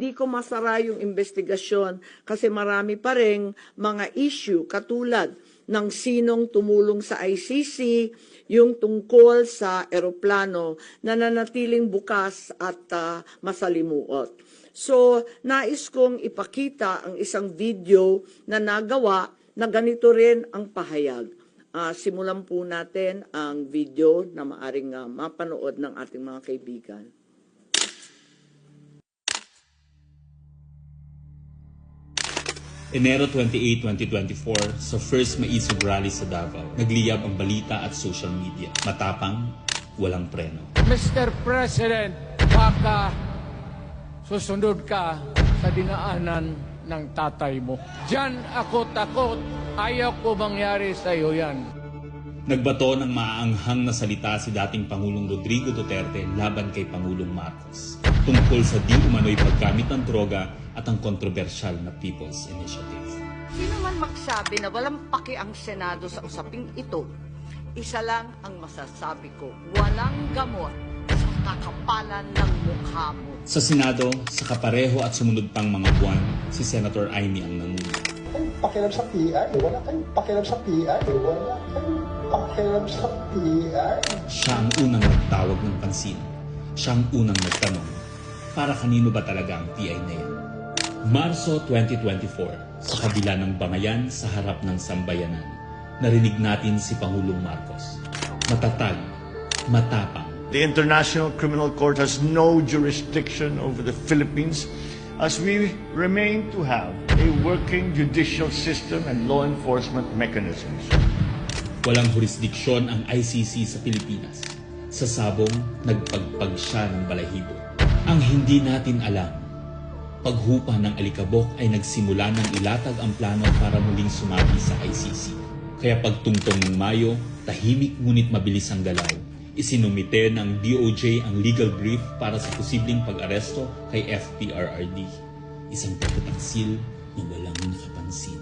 Hindi ko masara yung investigasyon kasi marami pa ring mga issue katulad ng sinong tumulong sa ICC, yung tungkol sa eroplano na nanatiling bukas at masalimuot. So, nais kong ipakita ang isang video na nagawa na ganito rin ang pahayag. Simulan po natin ang video na maaring mapanood ng ating mga kaibigan. Enero 28, 2024, sa first Maisog Rally sa Davao, nagliyab ang balita at social media. Matapang, walang preno. Mr. President, baka susunod ka sa dinaanan ng tatay mo. Diyan ako takot. Ayaw ko mangyari sa iyo yan. Nagbato ng maaanghang na salita si dating Pangulong Rodrigo Duterte laban kay Pangulong Marcos tungkol sa di umano'y paggamit ng droga at ang kontrobersyal na People's Initiative. Sino man magsabi na walang paki ang Senado sa usaping ito, isa lang ang masasabi ko, walang gamot sa kakapalan ng mukha mo. Sa Senado, sa kapareho at sumunod pang mga buwan, si Senator Amy ang nangulo. Pakialam sa PI, wala kayong pakialam sa PI, wala kayong pakialam sa PI. Siya ang unang nagtawag ng pansin. Siya ang unang nagtanong, para kanino ba talaga ang PI na yan? Marso 2024, sa kabila ng bangayan sa harap ng sambayanan, narinig natin si Pangulong Marcos. Matatag, matapang. The International Criminal Court has no jurisdiction over the Philippines as we remain to have a working judicial system and law enforcement mechanisms. Walang jurisdiksyon ang ICC sa Pilipinas. Sa sabong, nagpagpag siya ng balahibo. Ang hindi natin alam, paghupa ng alikabok ay nagsimula ng ilatag ang plano para muling sumagi sa ICC. Kaya pagtungtong ng Mayo, tahimik ngunit mabilis ang galaw. Isinumite ng DOJ ang legal brief para sa posibleng pag-aresto kay FPRRD. Isang pagtataksil na walang nakapansin.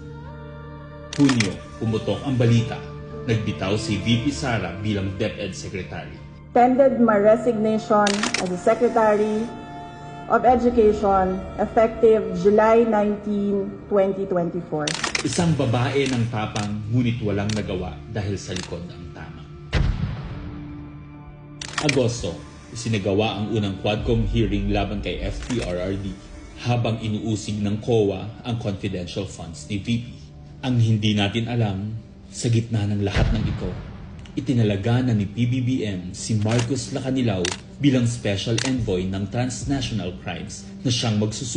Hunyo, pumutok ang balita. Nagbitaw si VP Sara bilang DepEd Secretary. Tendered my resignation as the Secretary of Education effective July 19, 2024. Isang babae ng tapang ngunit walang nagawa dahil sa likod ang tama. Agosto, isinagawa ang unang Quadcom hearing laban kay FPRRD habang inuusig ng COA ang confidential funds ni VP. Ang hindi natin alam, sa gitna ng lahat ng ito, itinalaga na ni PBBM si Marcos Lacanilao bilang Special Envoy ng Transnational Crimes na siyang magsusunod